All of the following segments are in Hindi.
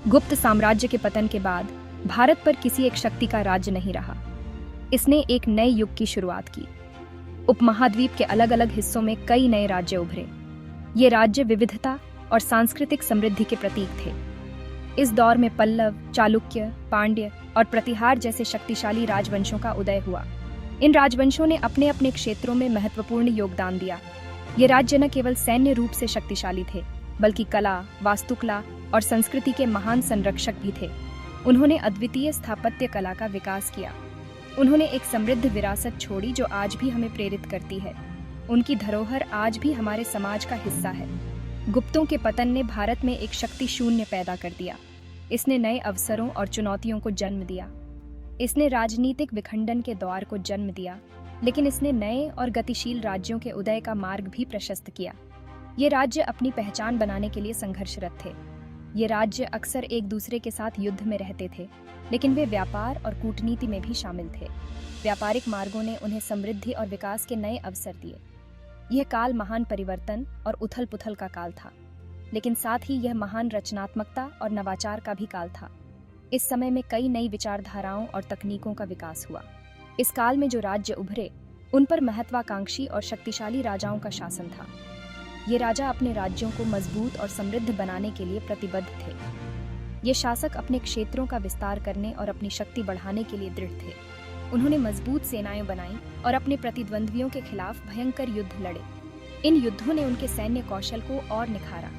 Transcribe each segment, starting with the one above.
गुप्त साम्राज्य के पतन के बाद भारत पर किसी एक शक्ति का राज्य नहीं रहा। इसने एक नए युग की शुरुआत की। उपमहाद्वीप के अलग अलग हिस्सों में कई नए राज्य उभरे। ये राज्य विविधता और सांस्कृतिक समृद्धि के प्रतीक थे। इस दौर में पल्लव, चालुक्य, पांड्य और प्रतिहार जैसे शक्तिशाली राजवंशों का उदय हुआ। इन राजवंशों ने अपने अपने क्षेत्रों में महत्वपूर्ण योगदान दिया। ये राज्य न केवल सैन्य रूप से शक्तिशाली थे, बल्कि कला, वास्तुकला और संस्कृति के महान संरक्षक भी थे। उन्होंने अद्वितीय स्थापत्य कला का विकास किया। उन्होंने एक समृद्ध विरासत छोड़ी जो आज भी हमें प्रेरित करती है। उनकी धरोहर आज भी हमारे समाज का हिस्सा है। गुप्तों के पतन ने भारत में एक शक्ति शून्य पैदा कर दिया। इसने नए अवसरों और चुनौतियों को जन्म दिया। इसने राजनीतिक विखंडन के दौर को जन्म दिया, लेकिन इसने नए और गतिशील राज्यों के उदय का मार्ग भी प्रशस्त किया। ये राज्य अपनी पहचान बनाने के लिए संघर्षरत थे। ये राज्य अक्सर एक दूसरे के साथ युद्ध में रहते थे, लेकिन वे व्यापार और कूटनीति में भी शामिल थे। व्यापारिक मार्गों ने उन्हें समृद्धि और विकास के नए अवसर दिए। यह काल महान परिवर्तन और उथल पुथल का काल था, लेकिन साथ ही यह महान रचनात्मकता और नवाचार का भी काल था। इस समय में कई नई विचारधाराओं और तकनीकों का विकास हुआ। इस काल में जो राज्य उभरे, उन पर महत्वाकांक्षी और शक्तिशाली राजाओं का शासन था। ये राजा अपने राज्यों को मजबूत और समृद्ध बनाने के लिए प्रतिबद्ध थे। ये शासक अपने क्षेत्रों का विस्तार करने और अपनी शक्ति बढ़ाने के लिए दृढ़ थे। उन्होंने मजबूत सेनाएं बनाई और अपने प्रतिद्वंद्वियों के खिलाफ भयंकर युद्ध लड़े। इन युद्धों ने उनके सैन्य कौशल को और निखारा।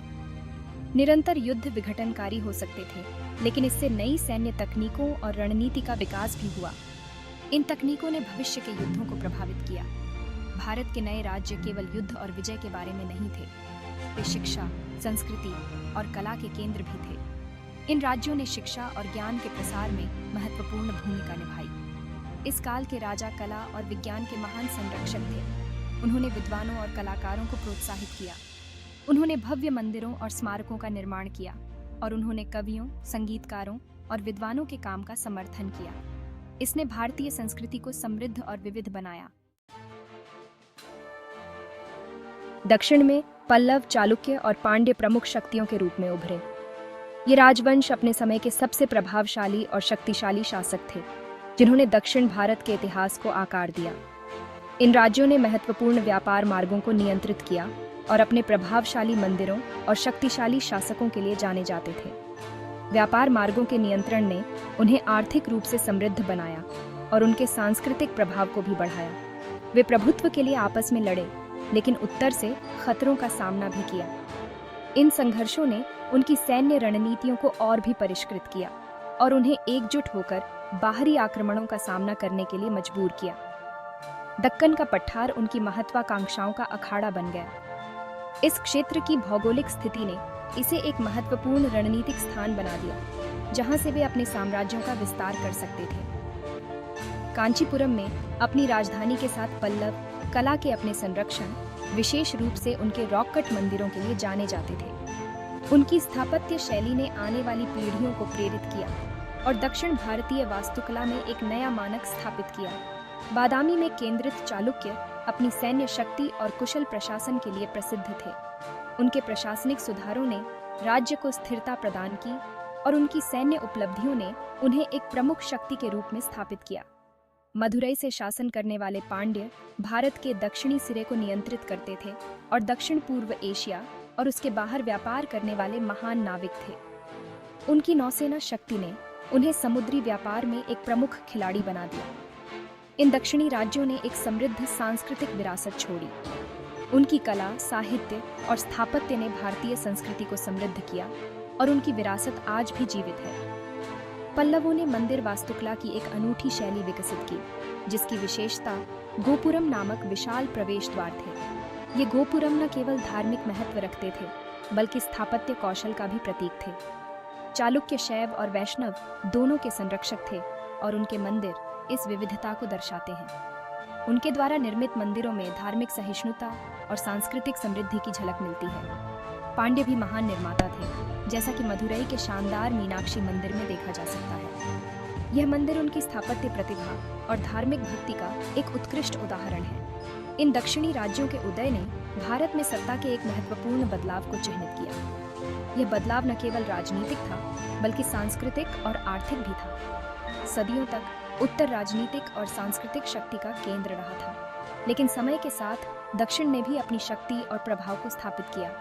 निरंतर युद्ध विघटनकारी हो सकते थे, लेकिन इससे नई सैन्य तकनीकों और रणनीति का विकास भी हुआ। इन तकनीकों ने भविष्य के युद्धों को प्रभावित किया। भारत के नए राज्य केवल युद्ध और विजय के बारे में नहीं थे, वे शिक्षा, संस्कृति और कला के केंद्र भी थे। इन राज्यों ने शिक्षा और ज्ञान के प्रसार में महत्वपूर्ण भूमिका निभाई। इस काल के राजा कला और विज्ञान के महान संरक्षक थे। उन्होंने विद्वानों और कलाकारों को प्रोत्साहित किया। उन्होंने भव्य मंदिरों और स्मारकों का निर्माण किया, और उन्होंने कवियों, संगीतकारों और विद्वानों के काम का समर्थन किया। इसने भारतीय संस्कृति को समृद्ध और विविध बनाया। दक्षिण में पल्लव, चालुक्य और पांड्य प्रमुख शक्तियों के रूप में उभरे। ये राजवंश अपने समय के सबसे प्रभावशाली और शक्तिशाली शासक थे, जिन्होंने दक्षिण भारत के इतिहास को आकार दिया। इन राज्यों ने महत्वपूर्ण व्यापार मार्गों को नियंत्रित किया और अपने प्रभावशाली मंदिरों और शक्तिशाली शासकों के लिए जाने जाते थे। व्यापार मार्गों के नियंत्रण ने उन्हें आर्थिक रूप से समृद्ध बनाया और उनके सांस्कृतिक प्रभाव को भी बढ़ाया। वे प्रभुत्व के लिए आपस में लड़े, लेकिन उत्तर से खतरों का सामना भी किया। इन संघर्षों ने उनकी सैन्य रणनीतियों को और भी परिष्कृत किया और उन्हें एकजुट होकर बाहरी आक्रमणों का सामना करने के लिए मजबूर किया। दक्कन का पठार उनकी महत्वाकांक्षाओं का अखाड़ा बन गया। इस क्षेत्र की भौगोलिक स्थिति ने इसे एक महत्वपूर्ण रणनीतिक स्थान बना दिया, जहां से वे अपने साम्राज्यों का विस्तार कर सकते थे। कांचीपुरम में अपनी राजधानी के साथ पल्लव कला के अपने संरक्षण, विशेष रूप से उनके रॉक कट मंदिरों के लिए जाने जाते थे। उनकी स्थापत्य शैली ने आने वाली पीढ़ियों को प्रेरित किया और दक्षिण भारतीय वास्तुकला में एक नया मानक स्थापित किया। बादामी में केंद्रित चालुक्य अपनी सैन्य शक्ति और कुशल प्रशासन के लिए प्रसिद्ध थे। उनके प्रशासनिक सुधारों ने राज्य को स्थिरता प्रदान की और उनकी सैन्य उपलब्धियों ने उन्हें एक प्रमुख शक्ति के रूप में स्थापित किया। मदुरई से शासन करने वाले पांड्य भारत के दक्षिणी सिरे को नियंत्रित करते थे और दक्षिण पूर्व एशिया और उसके बाहर व्यापार करने वाले महान नाविक थे। उनकी नौसेना शक्ति ने उन्हें समुद्री व्यापार में एक प्रमुख खिलाड़ी बना दिया। इन दक्षिणी राज्यों ने एक समृद्ध सांस्कृतिक विरासत छोड़ी। उनकी कला, साहित्य और स्थापत्य ने भारतीय संस्कृति को समृद्ध किया और उनकी विरासत आज भी जीवित है। पल्लवों ने मंदिर वास्तुकला की एक अनूठी शैली विकसित की, जिसकी विशेषता गोपुरम नामक विशाल प्रवेश द्वार थे। ये गोपुरम न केवल धार्मिक महत्व रखते थे, बल्कि स्थापत्य कौशल का भी प्रतीक थे। चालुक्य शैव और वैष्णव दोनों के संरक्षक थे और उनके मंदिर इस विविधता को दर्शाते हैं। उनके द्वारा निर्मित मंदिरों में धार्मिक सहिष्णुता और सांस्कृतिक समृद्धि की झलक मिलती है। पांड्य भी महान निर्माता थे, जैसा कि मदुरई के शानदार मीनाक्षी मंदिर में देखा जा सकता है। यह मंदिर उनकी स्थापत्य प्रतिभा और धार्मिक भक्ति का एक उत्कृष्ट उदाहरण है। इन दक्षिणी राज्यों के उदय ने भारत में सत्ता के एक महत्वपूर्ण बदलाव को चिह्नित किया। यह बदलाव न केवल राजनीतिक था, बल्कि सांस्कृतिक और आर्थिक भी था। सदियों तक उत्तर राजनीतिक और सांस्कृतिक शक्ति का केंद्र रहा था, लेकिन समय के साथ दक्षिण ने भी अपनी शक्ति और प्रभाव को स्थापित किया।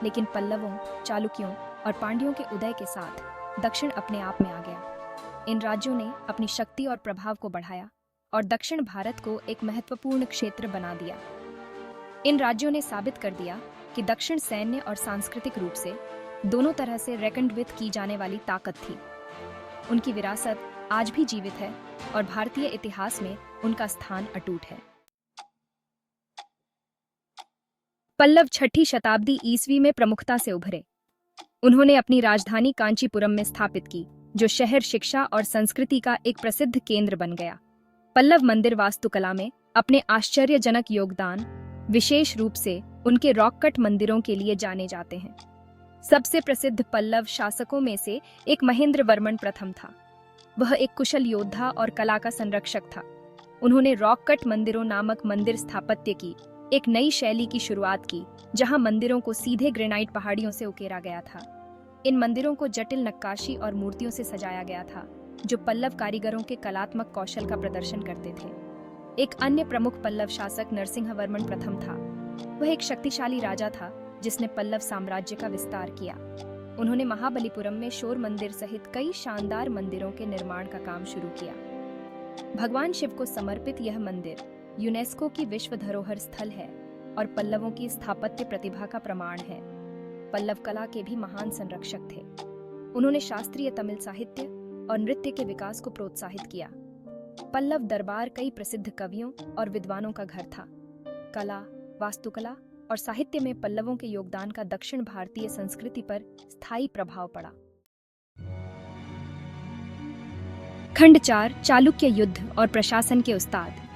लेकिन पल्लवों, चालुक्यों और पांड्यों के उदय के साथ दक्षिण अपने आप में आ गया। इन राज्यों ने अपनी शक्ति और प्रभाव को बढ़ाया और दक्षिण भारत को एक महत्वपूर्ण क्षेत्र बना दिया। इन राज्यों ने साबित कर दिया कि दक्षिण सैन्य और सांस्कृतिक रूप से दोनों तरह से रेकन्ड विद की जाने वाली ताकत थी। उनकी विरासत आज भी जीवित है और भारतीय इतिहास में उनका स्थान अटूट है। पल्लव 6ठी शताब्दी ईस्वी में प्रमुखता से उभरे। उन्होंने अपनी राजधानी कांचीपुरम में स्थापित की, जो शहर शिक्षा और संस्कृति का एक प्रसिद्ध केंद्र बन गया। पल्लव मंदिर वास्तुकला में अपने आश्चर्यजनक योगदान, विशेष रूप से उनके रॉक कट मंदिरों के लिए जाने जाते हैं। सबसे प्रसिद्ध पल्लव शासकों में से एक महेंद्र वर्मन प्रथम था। वह एक कुशल योद्धा और कला का संरक्षक था। उन्होंने रॉक कट मंदिरों नामक मंदिर स्थापत्य की एक नई शैली की शुरुआत की, जहां मंदिरों को सीधे ग्रेनाइट पहाड़ियों से उकेरा गया था। इन मंदिरों को जटिल नक्काशी और मूर्तियों से सजाया गया था, जो पल्लव कारीगरों के कलात्मक कौशल का प्रदर्शन करते थे। एक अन्य प्रमुख पल्लव शासक नरसिंहवर्मन प्रथम था। वह एक शक्तिशाली राजा था जिसने पल्लव साम्राज्य का विस्तार किया। उन्होंने महाबलीपुरम में शोर मंदिर सहित कई शानदार मंदिरों के निर्माण का काम शुरू किया। भगवान शिव को समर्पित यह मंदिर यूनेस्को की विश्व धरोहर स्थल है और पल्लवों की स्थापत्य प्रतिभा का प्रमाण है। पल्लव कला के भी महान संरक्षक थे। उन्होंने शास्त्रीय तमिल साहित्य और नृत्य के विकास को प्रोत्साहित किया। पल्लव दरबार कई प्रसिद्ध कवियों और विद्वानों का घर था। कला, वास्तुकला और साहित्य में पल्लवों के योगदान का दक्षिण भारतीय संस्कृति पर स्थायी प्रभाव पड़ा। खंड 4 चालुक्य युद्ध और प्रशासन के उस्ताद।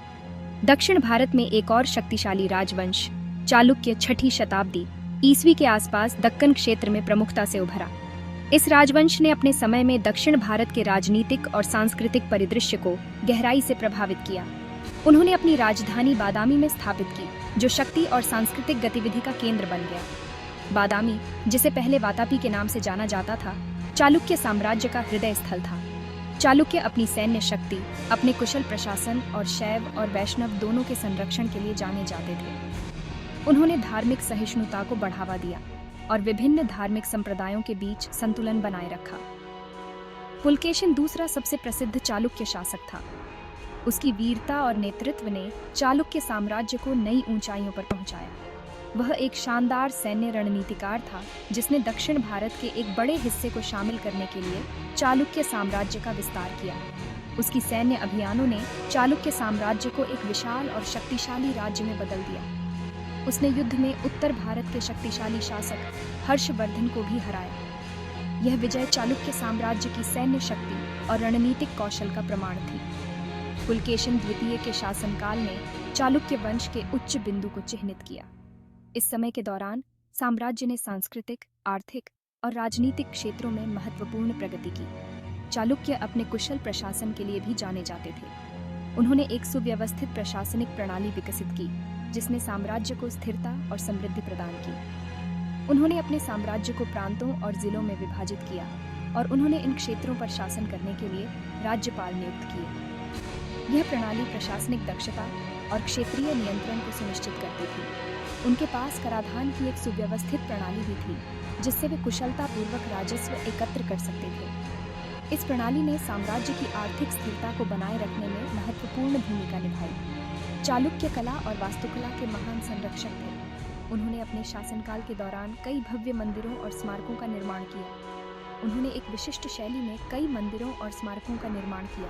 दक्षिण भारत में एक और शक्तिशाली राजवंश चालुक्य 6ठी शताब्दी ईस्वी के आसपास दक्कन क्षेत्र में प्रमुखता से उभरा। इस राजवंश ने अपने समय में दक्षिण भारत के राजनीतिक और सांस्कृतिक परिदृश्य को गहराई से प्रभावित किया। उन्होंने अपनी राजधानी बादामी में स्थापित की, जो शक्ति और सांस्कृतिक गतिविधि का केंद्र बन गया। बादामी, जिसे पहले वातापी के नाम से जाना जाता था, चालुक्य साम्राज्य का हृदय स्थल था। चालुक्य अपनी सैन्य शक्ति, अपने कुशल प्रशासन और शैव और वैष्णव दोनों के संरक्षण के लिए जाने जाते थे। उन्होंने धार्मिक सहिष्णुता को बढ़ावा दिया और विभिन्न धार्मिक संप्रदायों के बीच संतुलन बनाए रखा। पुलकेशिन दूसरा सबसे प्रसिद्ध चालुक्य शासक था। उसकी वीरता और नेतृत्व ने चालुक्य साम्राज्य को नई ऊंचाइयों पर पहुंचाया। वह एक शानदार सैन्य रणनीतिकार था, जिसने दक्षिण भारत के एक बड़े हिस्से को शामिल करने के लिए चालुक्य साम्राज्य का विस्तार किया। उसकी सैन्य अभियानों ने चालुक्य साम्राज्य को एक विशाल और शक्तिशाली राज्य में बदल दिया। उसने युद्ध में उत्तर भारत के शक्तिशाली शासक हर्षवर्धन को भी हराया। यह विजय चालुक्य साम्राज्य की सैन्य शक्ति और रणनीतिक कौशल का प्रमाण थी। पुलकेशिन द्वितीय के शासनकाल ने चालुक्य वंश के उच्च बिंदु को चिह्नित किया। इस समय के दौरान साम्राज्य ने सांस्कृतिक, आर्थिक और राजनीतिक क्षेत्रों में महत्वपूर्ण प्रगति की। चालुक्य अपने कुशल प्रशासन के लिए भी जाने जाते थे। उन्होंने एक सुव्यवस्थित प्रशासनिक प्रणाली विकसित की, जिसने साम्राज्य को स्थिरता और समृद्धि प्रदान की। उन्होंने अपने साम्राज्य को प्रांतों और जिलों में विभाजित किया और उन्होंने इन क्षेत्रों पर शासन करने के लिए राज्यपाल नियुक्त किए। यह प्रणाली प्रशासनिक दक्षता और क्षेत्रीय नियंत्रण को सुनिश्चित करती थी। उनके पास कराधान की एक सुव्यवस्थित प्रणाली भी थी, जिससे वे कुशलतापूर्वक राजस्व एकत्र कर सकते थे। इस प्रणाली ने साम्राज्य की आर्थिक स्थिरता को बनाए रखने में महत्वपूर्ण भूमिका निभाई। चालुक्य कला और वास्तुकला के महान संरक्षक थे। उन्होंने अपने शासनकाल के दौरान कई भव्य मंदिरों और स्मारकों का निर्माण किया। उन्होंने एक विशिष्ट शैली में कई मंदिरों और स्मारकों का निर्माण किया,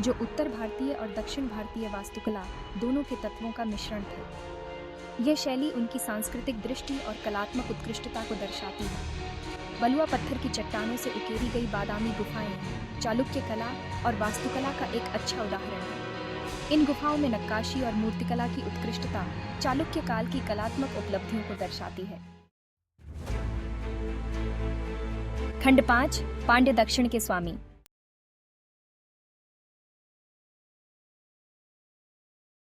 जो उत्तर भारतीय और दक्षिण भारतीय वास्तुकला दोनों के तत्वों का मिश्रण थे। यह शैली उनकी सांस्कृतिक दृष्टि और कलात्मक उत्कृष्टता को दर्शाती है। बलुआ पत्थर की चट्टानों से उकेरी गई बादामी गुफाएं चालुक्य कला और वास्तुकला का एक अच्छा उदाहरण है। इन गुफाओं में नक्काशी और मूर्तिकला की उत्कृष्टता चालुक्य काल की कलात्मक उपलब्धियों को दर्शाती है। खंड 5 पांड्य दक्षिण के स्वामी।